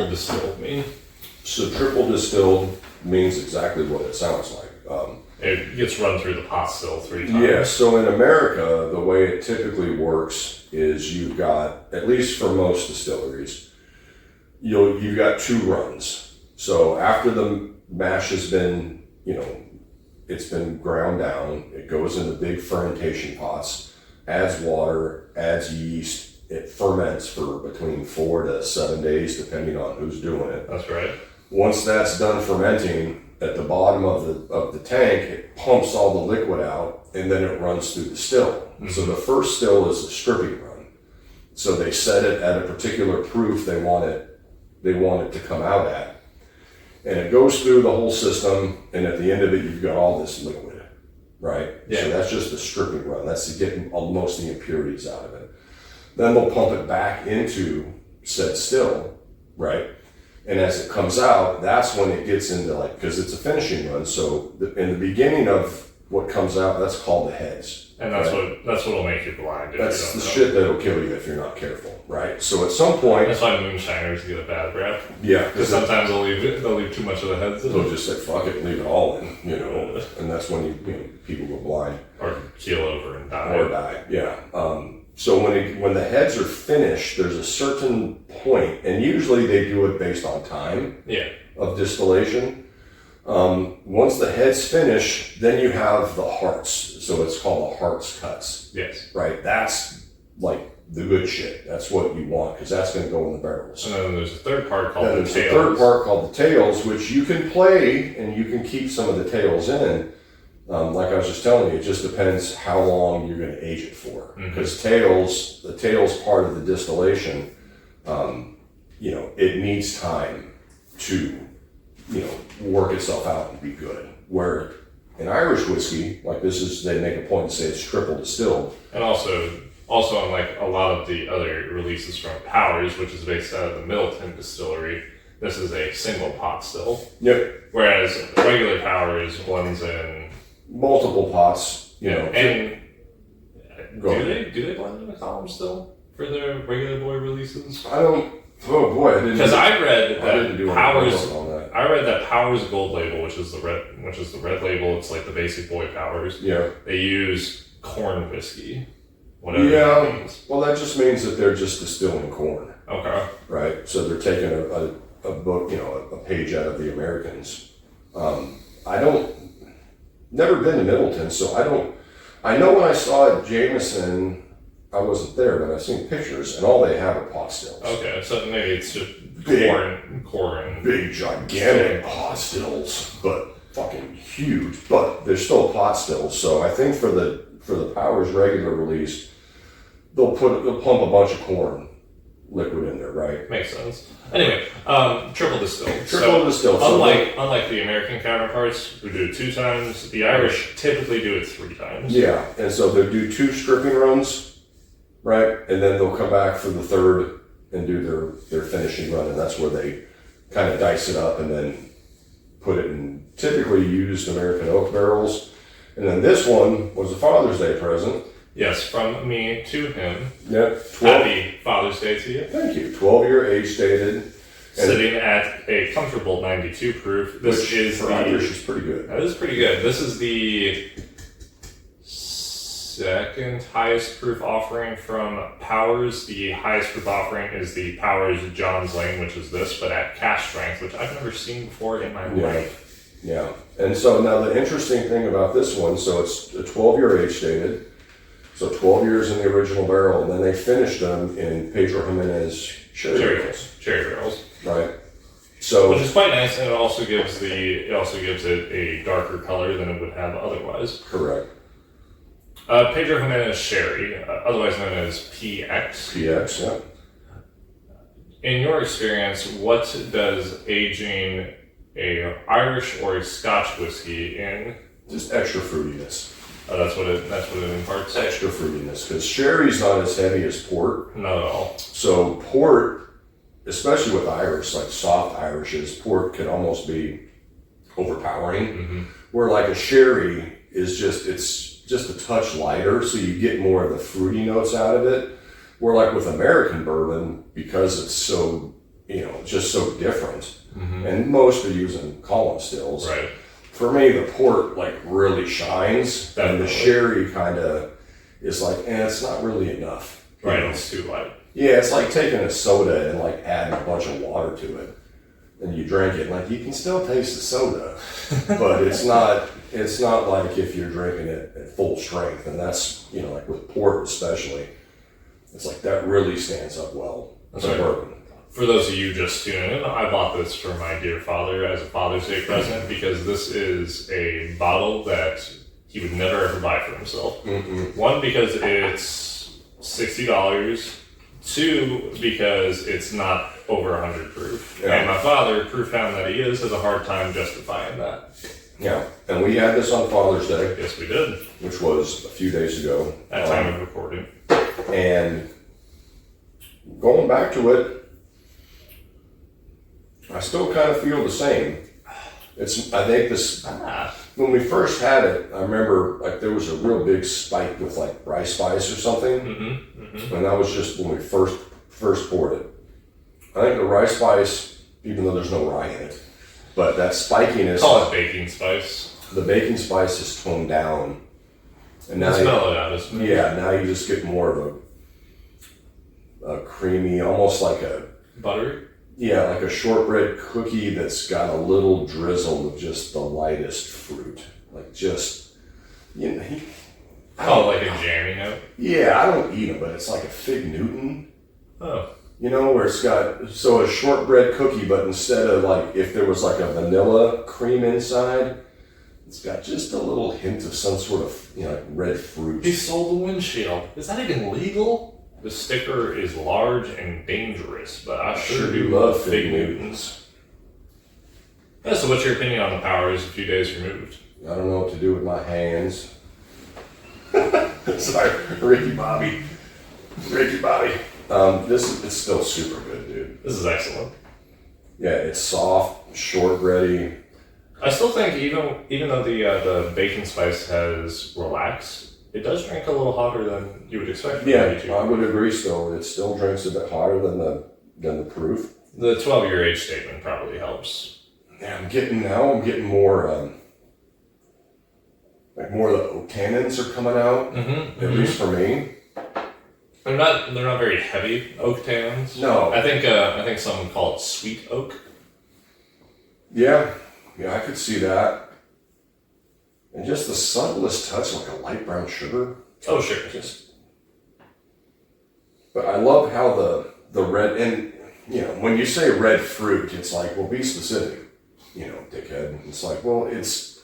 distilled mean? So triple distilled means exactly what it sounds like. It gets run through the pot still 3 times. Yeah, so in America, the way it typically works is you've got, at least for most distilleries, you've got 2 runs. So after the mash has been, it's been ground down, it goes into big fermentation pots, adds water, adds yeast, it ferments for between 4 to 7 days, depending on who's doing it. That's right. Once that's done fermenting, at the bottom of the tank, it pumps all the liquid out, and then it runs through the still. Mm-hmm. So the first still is a stripping run. So they set it at a particular proof they want it to come out at, and it goes through the whole system. And at the end of it, you've got all this liquid, right? Yeah. So that's just the stripping run. That's to get most of the impurities out of it. Then they'll pump it back into said still, right? And as it comes out, that's when it gets into because it's a finishing run. So in the beginning of what comes out, that's called the heads. And that's what'll make you blind. That's the shit that'll kill you if you're not careful, right? So at some point, that's why moonshiners get a bad rap. Yeah, because sometimes they'll leave too much of the heads in. They'll just say fuck it, leave it all in, and that's when people go blind or keel over and die. Or die, yeah. So when the heads are finished, there's a certain point, and usually they do it based on time of distillation. Once the heads finish, then you have the hearts. So it's called the hearts cuts. Yes. Right? That's like the good shit. That's what you want, because that's going to go in the barrels. And then there's a third part called the tails. There's a third part called the tails, which you can play, and you can keep some of the tails in. Like I was just telling you, it just depends how long you're going to age it for. Because the tails part of the distillation, it needs time to, work itself out and be good. Where in Irish whiskey, like they make a point to say it's triple distilled. And also unlike a lot of the other releases from Powers, which is based out of the Middleton distillery, this is a single pot still. Yep. Whereas regular Powers blends in multiple pots, And do they blend in a column still for their regular boy releases? I don't. Oh boy, I didn't. Because I read that Powers. On that. I read that Powers Gold Label, which is the red label. It's like the basic boy Powers. Yeah. They use corn whiskey. Whatever. Yeah. That means. Well, that just means that they're just distilling corn. Okay. Right. So they're taking a book, a page out of the Americans. Never been to Middleton, so I know when I saw Jameson, I wasn't there, but I've seen pictures, and all they have are pot stills. Okay, so maybe it's just corn. Big, gigantic pot stills, but fucking huge. But they're still pot stills, so I think for the Powers regular release, they'll pump a bunch of corn liquid in there, right? Makes sense. Anyway, triple distilled. Triple distilled. Unlike the American counterparts who do it 2 times, the Irish typically do it 3 times. Yeah, and so they do 2 stripping runs, right? And then they'll come back for the third and do their finishing run, and that's where they kind of dice it up and then put it in typically used American oak barrels. And then this one was a Father's Day present. Yes, from me to him. Yep. Happy Father's Day to you. Thank you. 12-year age dated. Sitting at a comfortable 92 proof. Which for Irish is pretty good. That is pretty good. This is the second highest proof offering from Powers. The highest proof offering is the Powers John's Lane, which is this, but at cask strength, which I've never seen before in my life. Yeah. And so now the interesting thing about this one, so it's a 12-year age dated. So 12 years in the original barrel, and then they finished them in Pedro Jimenez cherry barrels. Right. So which is quite nice, and it also gives it a darker color than it would have otherwise. Correct. Pedro Jimenez Sherry, otherwise known as PX. PX, yeah. In your experience, what does aging a Irish or a Scotch whiskey in? Just extra fruitiness. That's what it imparts. Extra fruitiness, because sherry's not as heavy as port. Not at all. So port, especially with Irish, like soft Irishes, port can almost be overpowering. Mm-hmm. Where like a sherry is just a touch lighter, so you get more of the fruity notes out of it. Where like with American bourbon, because it's so just so different. And most are using column stills. Right. For me, the port like really shines, and the Definitely. sherry kind of is like, it's not really enough. you Right. know? It's too light. Yeah, it's like taking a soda and like adding a bunch of water to it, and you drink it. Like you can still taste the soda, but it's not. It's not like if you're drinking it at full strength, and that's like with port especially. It's like that really stands up well. That's to right. bourbon. For those of you just tuning in, I bought this for my dear father as a Father's Day present because this is a bottle that he would never ever buy for himself. One, because it's $60. Two, because it's not over 100 proof. Yeah. And my father, proof hound that he is, has a hard time justifying that. Yeah, and we had this on Father's Day, Yes, we did. which was a few days ago. At time of recording. And going back to it, I still kind of feel the same. I think this, when we first had it, I remember like there was a real big spike with like rice spice or something. And that was just when we first poured it. I think the rice spice, even though there's no rye in it, but that spikiness, Call it baking spice. the baking spice is toned down. And now, Smell it out, isn't it? now you just get more of a creamy, almost like Buttery? like a shortbread cookie that's got a little drizzle of just the lightest fruit. Like just, Call it like a jammy note. I don't eat them, but it's like a Fig Newton. Oh. Where it's got, a shortbread cookie, but instead of like, if there was like a vanilla cream inside, it's got just a little hint of some sort of, like red fruit. He sold the windshield. Is that even legal? The sticker is large and dangerous, but I sure do love Fig Newtons. Yeah, so what's your opinion on the Powers a few days removed? I don't know what to do with my hands. Sorry, Ricky Bobby. It's still super good, dude. This is excellent. Yeah, it's soft, shortbready. I still think even though the baking spice has relaxed, it does drink a little hotter than you would expect. I would agree. Still, it still drinks a bit hotter than the proof. The 12-year age statement probably helps. Yeah, I'm getting more. Like more of the oak tannins are coming out. At least for me. They're not very heavy oak tannins. No. I think some call it sweet oak. Yeah, I could see that. And just the subtlest touch, like a light brown sugar. Oh sure. But I love how the red, and when you say red fruit, it's like, well, be specific, dickhead. It's like, well, it's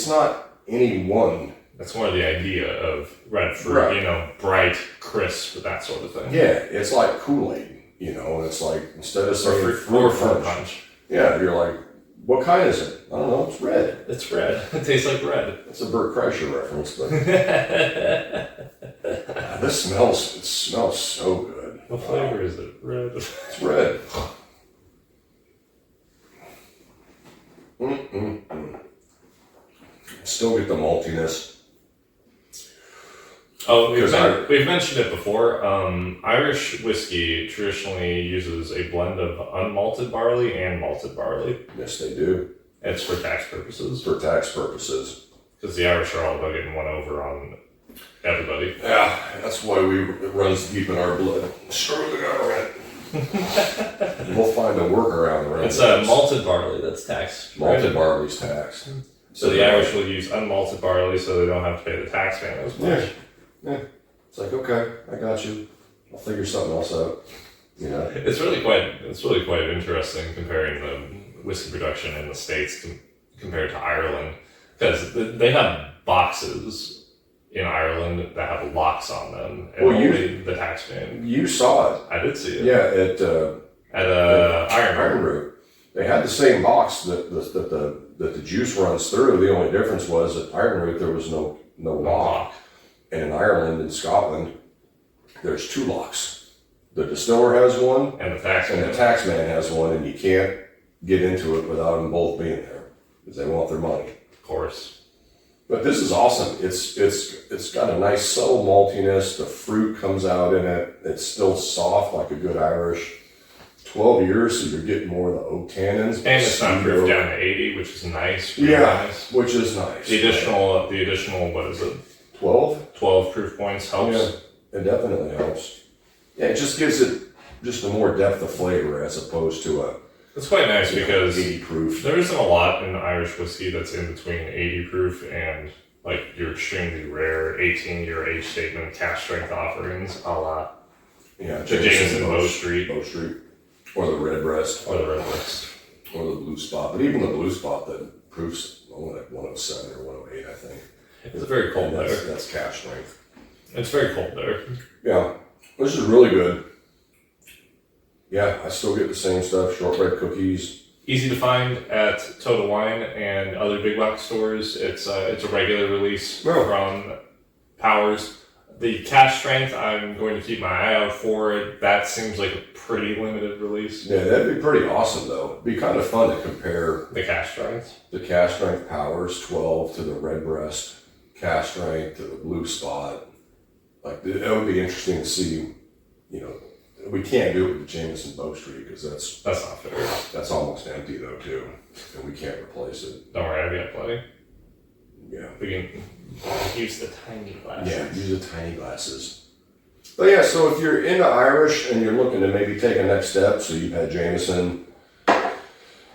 not any one. That's more the idea of red fruit, Right. Bright, crisp, that sort of thing. Yeah, it's like Kool-Aid, it's like, instead of saying Fruit punch. Yeah, you're like, what kind is it? I don't know, it's red. It's red. It tastes like red. It's a Burt Kreischer reference, but this smells so good. What flavor is it? Red. It's red. Still get the maltiness. Oh, we've mentioned it before. Irish whiskey traditionally uses a blend of unmalted barley and malted barley. Yes, they do. It's for tax purposes. For tax purposes. Because the Irish are all about getting one over on everybody. Yeah, that's why it runs deep in our blood. Screw the government. We'll find a workaround around It's this. Malted barley that's taxed. Malted barley's taxed. So the Irish will use unmalted barley so they don't have to pay the tax man as much. Yeah. It's like, okay, I got you. I'll figure something else out. It's really quite interesting comparing the whiskey production in the States compared to Ireland, because they have boxes in Ireland that have locks on them, and only the tax man. You saw it. I did see it. Yeah, at Iron Root. They had the same box that the juice runs through. The only difference was at Iron Root there was no lock. And in Ireland and Scotland, there's two locks. The distiller has one, and the tax man has one, and you can't get into it without them both being there because they want their money. Of course. But this is awesome. It's got a nice subtle maltiness. The fruit comes out in it. It's still soft like a good Irish. 12 years, so you're getting more of the oak tannins. And it's not proof down to 80, which is nice. Yeah, nice. which is nice. The additional, what is it? 12? 12 proof points helps. Yeah, it definitely helps. Yeah, it just gives it just a more depth of flavor as opposed to a It's quite nice because 80 proof. there isn't a lot in Irish whiskey that's in between 80 proof and like your extremely rare 18-year age statement cash strength offerings, a la Yeah, the Jameson Bow Street. Bow Street. Or the Redbreast. Or the Redbreast. Or the Blue Spot. But even the Blue Spot, the proof's only like 107 or 108, I think. It's very cold there. That's cash strength. It's very cold there. Yeah, this is really good. Yeah, I still get the same stuff, shortbread cookies. Easy to find at Total Wine and other big box stores. It's a regular release from Powers. The cash strength, I'm going to keep my eye out for it. That seems like a pretty limited release. Yeah, that'd be pretty awesome though. It'd be kind of fun to compare The cash strength. the cash strength Powers 12 to the Redbreast cash strength to the Blue Spot. Like, that would be interesting to see, you know. We can't do it with the Jameson Bow Street because That's not fair. that's almost empty though too, and we can't replace it. Don't worry, I've got plenty. Yeah, We can use the tiny glasses. yeah, use the tiny glasses. But yeah, so if you're into Irish and you're looking to maybe take a next step, so you've had Jameson,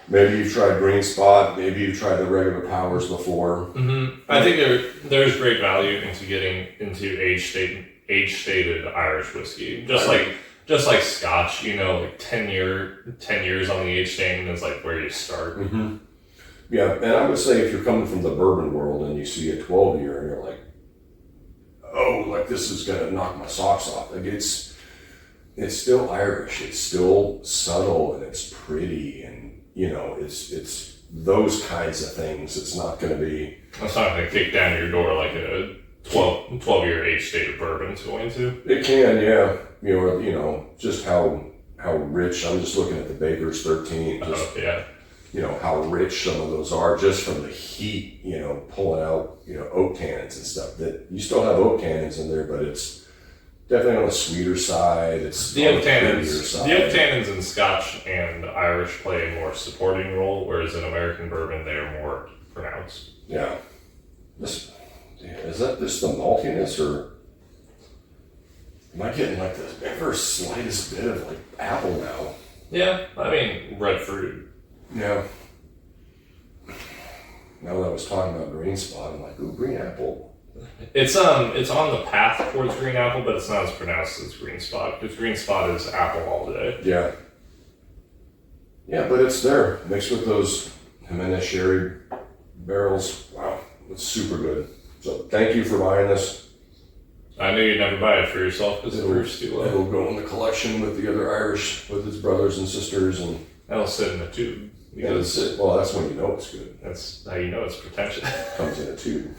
maybe you've tried Green Spot, maybe you've tried the regular Powers before. Mm-hmm. I think there's great value into getting into age-stated Irish whiskey. Just like Scotch, you know, like 10 years on the age stain is like where you start. Mm-hmm. Yeah, and I would say if you're coming from the bourbon world and you see a 12-year and you're like, oh, like this is gonna knock my socks off. Like it's still Irish. It's still subtle and it's pretty and you know it's those kinds of things. It's not gonna be. It's not going to kick down your door like a 12-year age-stated bourbon's going to. It can, yeah. You know, just how rich. I'm just looking at the Baker's 13. Just Yeah. you know how rich some of those are just from the heat. You know, pulling out oak tannins and stuff. That you still have oak tannins in there, but it's definitely on the sweeter side. It's The on oak prettier tannins. side. The oak tannins in Scotch and Irish play a more supporting role, whereas in American bourbon they are more pronounced. Yeah. Is that just the maltiness or? Am I getting like the ever slightest bit of like apple now? Yeah, I mean red fruit. Yeah. Now that I was talking about Green Spot, I'm like, ooh, green apple. It's on the path towards green apple, but it's not as pronounced as green spot because green spot is apple all day. Yeah. Yeah, but it's there mixed with those Jimenez sherry barrels. Wow, it's super good. So thank you for buying this. I knew you'd never buy it for yourself because it proves too low. It'll go in the collection with the other Irish, with its brothers and sisters, and That'll sit in a tube because well, that's when you know it's good. that's how you know it's pretentious. Comes in a tube.